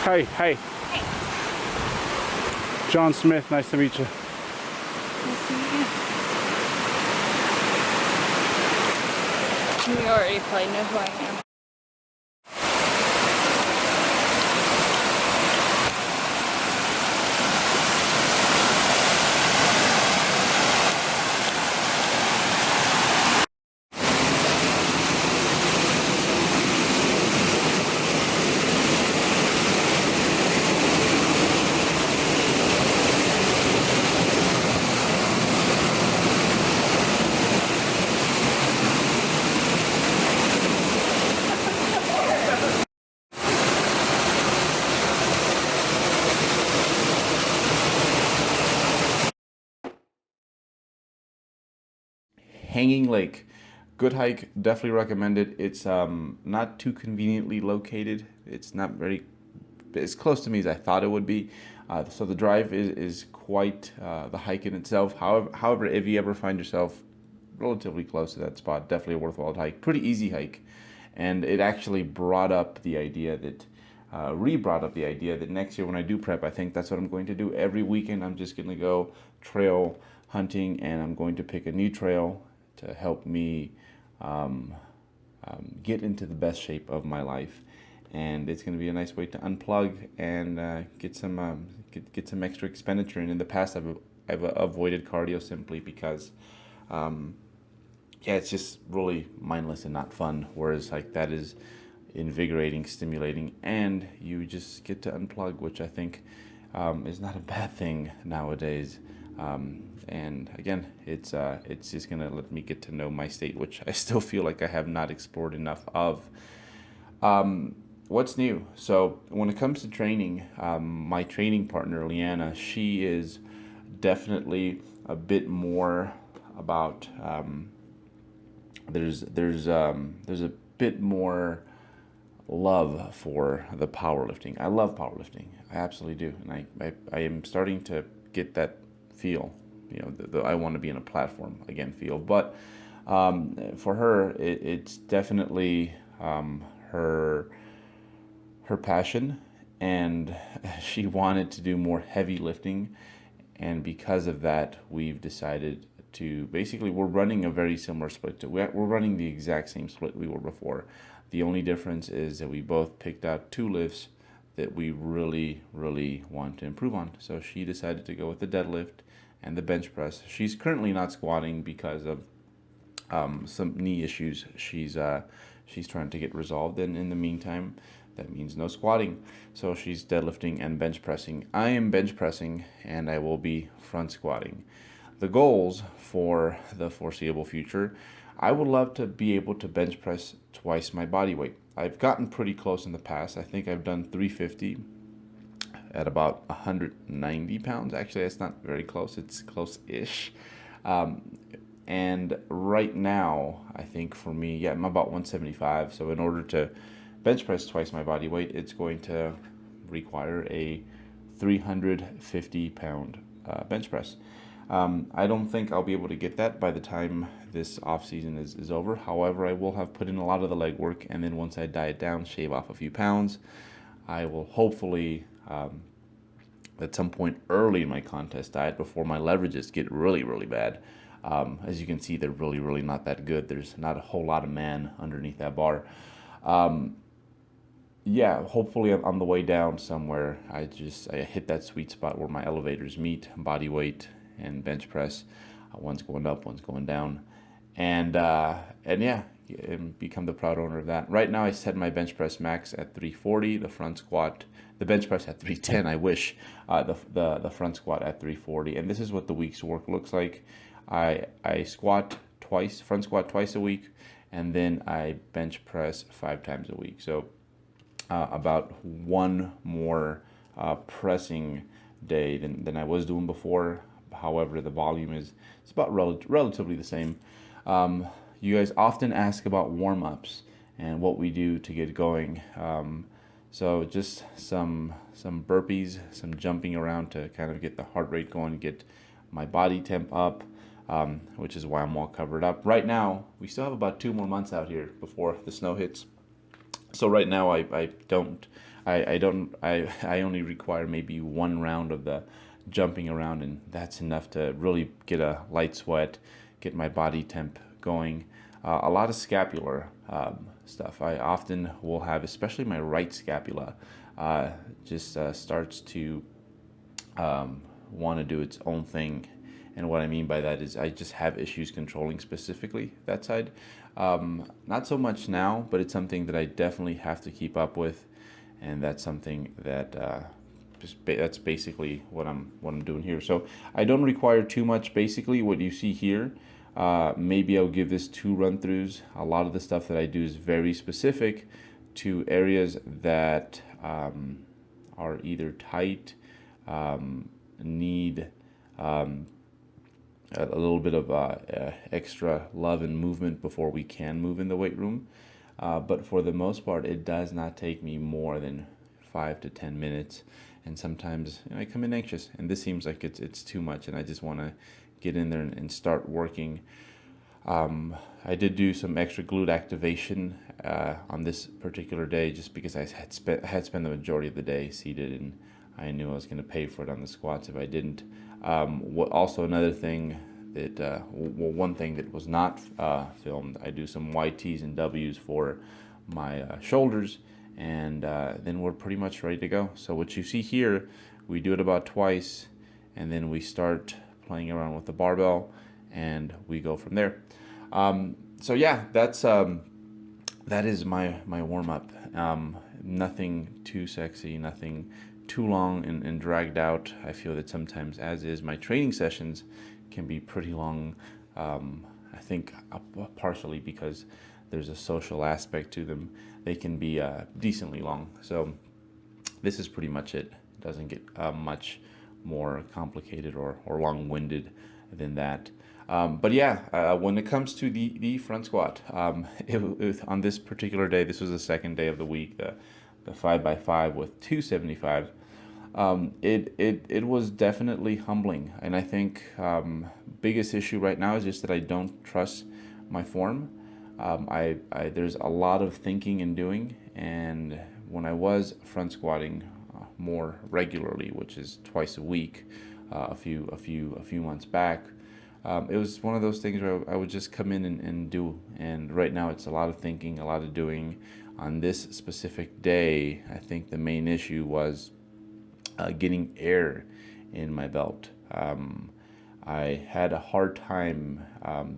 Hey, hey. John Smith, nice to meet you. Nice to meet you. You already probably know who I am. Hanging Lake, good hike, definitely recommend it. It's not too conveniently located. It's not very as close to me as I thought it would be. So the drive is quite the hike in itself. However, if you ever find yourself relatively close to that spot, definitely a worthwhile hike. Pretty easy hike, and it actually brought up the idea that. Brought up the idea that next year when I do prep, I think that's what I'm going to do. Every weekend, I'm just going to go trail hunting, and I'm going to pick a new trail to help me get into the best shape of my life. And it's going to be a nice way to unplug and get some extra expenditure. And in the past, I've avoided cardio simply because, it's just really mindless and not fun. Whereas like that is invigorating, stimulating, and you just get to unplug, which I think is not a bad thing nowadays. And again, it's just gonna let me get to know my state, which I still feel like I have not explored enough of. What's new? So when it comes to training, my training partner Leanna, she is definitely a bit more about. There's a bit more love for the powerlifting. I love powerlifting. I absolutely do, and I am starting to get that feel. The I want to be in a platform again feel. But for her, it's definitely her passion, and she wanted to do more heavy lifting, and because of that, we've decided to basically we're running a very similar split. We're running the exact same split we were before. The only difference is that we both picked out two lifts that we really, really want to improve on. So she decided to go with the deadlift and the bench press. She's currently not squatting because of some knee issues she's trying to get resolved. And in the meantime, that means no squatting. So she's deadlifting and bench pressing. I am bench pressing, and I will be front squatting. The goals for the foreseeable future, I would love to be able to bench press twice my body weight. I've gotten pretty close in the past. I think I've done 350 at about 190 pounds. Actually, that's not very close. It's close-ish. And right now, I think for me, I'm about 175. So in order to bench press twice my body weight, it's going to require a 350-pound bench press. I don't think I'll be able to get that by the time this off season is over. However, I will have put in a lot of the leg work, and then once I diet down, shave off a few pounds, I will hopefully at some point early in my contest diet before my leverages get really, really bad. As you can see, they're really, really not that good. There's not a whole lot of man underneath that bar. Hopefully on the way down somewhere, I hit that sweet spot where my elevators meet, body weight and bench press. One's going up, one's going down, and become the proud owner of that. Right now, I set my bench press max at 340, the bench press at 310. I wish the front squat at 340, and this is what the week's work looks like. I front squat twice a week, and then I bench press 5 times a week. So about one more pressing day than I was doing before. However, the volume it's about relatively the same. You guys often ask about warm-ups and what we do to get going. So just some burpees, some jumping around to kind of get the heart rate going, get my body temp up, which is why I'm all covered up. Right now, we still have about 2 more months out here before the snow hits. So right now, I only require maybe one round of the jumping around, and that's enough to really get a light sweat, get my body temp going. A lot of scapular stuff. I often will have, especially my right scapula, just starts to want to do its own thing. And what I mean by that is I just have issues controlling specifically that side. Not so much now, but it's something that I definitely have to keep up with, and that's something that that's basically what I'm doing here. So I don't require too much. Basically, what you see here, maybe I'll give this 2 run-throughs. A lot of the stuff that I do is very specific to areas that are either tight, need a little bit of extra love and movement before we can move in the weight room. But for the most part, it does not take me more than 5 to 10 minutes. And sometimes I come in anxious, and this seems like it's too much, and I just want to get in there and start working. I did do some extra glute activation on this particular day, just because I had spent the majority of the day seated, and I knew I was going to pay for it on the squats if I didn't. Also, another thing that one thing that was not filmed, I do some YTs and Ws for my shoulders, and then we're pretty much ready to go. So what you see here, we do it about twice, and then we start playing around with the barbell, and we go from there. So yeah, that is my warm up. Nothing too sexy, nothing too long and dragged out. I feel that sometimes, as is, my training sessions can be pretty long. I think partially because there's a social aspect to them. They can be decently long. So this is pretty much it. It doesn't get much more complicated or long-winded than that. But yeah, when it comes to the front squat, on this particular day, this was the second day of the week, the 5x5 with 275. It was definitely humbling, and I think biggest issue right now is just that I don't trust my form. There's a lot of thinking and doing, and when I was front squatting more regularly, which is twice a week, a few months back, it was one of those things where I would just come in and do. And right now it's a lot of thinking, a lot of doing. On this specific day, I think the main issue was getting air in my belt. I had a hard time.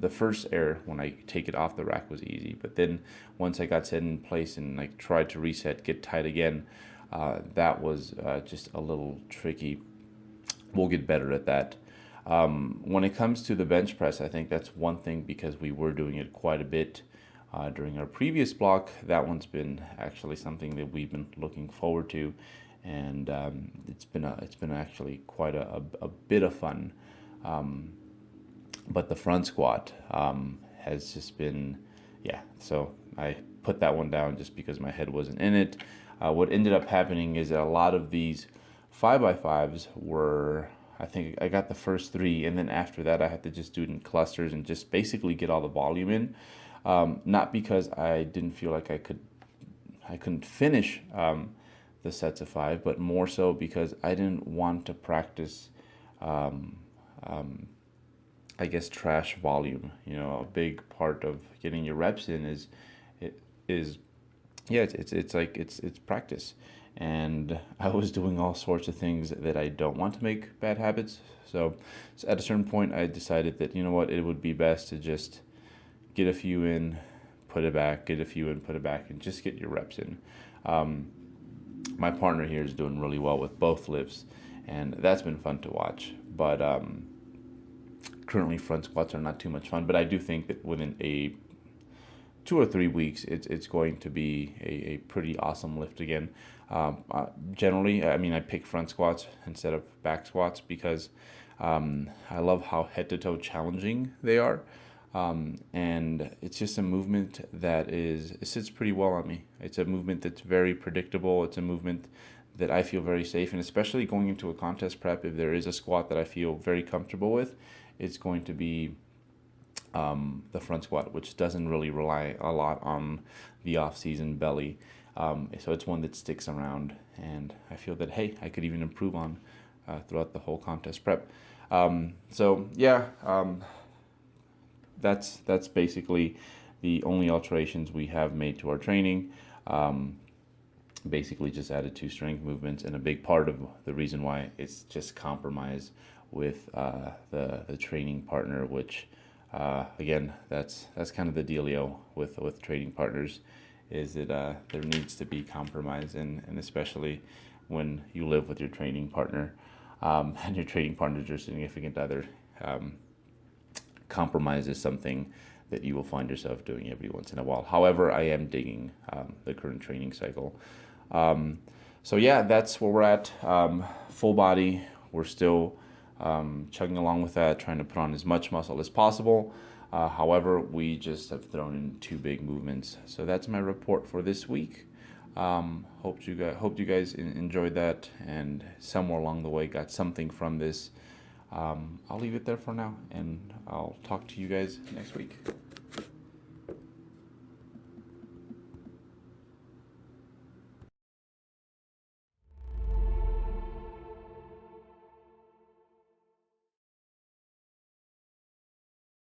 The first air, when I take it off the rack, was easy, but then once I got set in place and like tried to reset, get tight again, that was just a little tricky. We'll get better at that. When it comes to the bench press, I think that's one thing, because we were doing it quite a bit during our previous block. That one's been actually something that we've been looking forward to, and it's been actually quite a bit of fun. But the front squat has just been, yeah. So I put that one down just because my head wasn't in it. What ended up happening is that a lot of these 5x5s were, I think I got the first 3, and then after that I had to just do it in clusters and just basically get all the volume in. Not because I didn't feel like I couldn't finish the sets of 5, but more so because I didn't want to practice, I guess, trash volume. You know, a big part of getting your reps in is it's practice. And I was doing all sorts of things that I don't want to make bad habits. So at a certain point, I decided that, you know what, it would be best to just get a few in, put it back, get a few in, put it back, and just get your reps in. My partner here is doing really well with both lifts, and that's been fun to watch. But currently, front squats are not too much fun. But I do think that within 2 or 3 weeks, it's going to be a pretty awesome lift again. Generally, I mean, I pick front squats instead of back squats because I love how head-to-toe challenging they are. And it's just a movement that it sits pretty well on me. It's a movement that's very predictable. It's a movement that I feel very safe, and especially going into a contest prep, if there is a squat that I feel very comfortable with, it's going to be the front squat, which doesn't really rely a lot on the off-season belly. So it's one that sticks around, and I feel that, hey, I could even improve on throughout the whole contest prep. That's basically the only alterations we have made to our training. Basically just added 2 strength movements, and a big part of the reason why it's just compromise with the training partner, which again, that's kind of the dealio with training partners, is that there needs to be compromise, and especially when you live with your training partner, and your training partner is your significant other. Compromise is something that you will find yourself doing every once in a while. However, I am digging the current training cycle. So yeah, that's where we're at. Full body, we're still chugging along with that, trying to put on as much muscle as possible. However, we just have thrown in 2 big movements. So that's my report for this week. Hope you guys enjoyed that, and somewhere along the way got something from this. I'll leave it there for now, and I'll talk to you guys next week.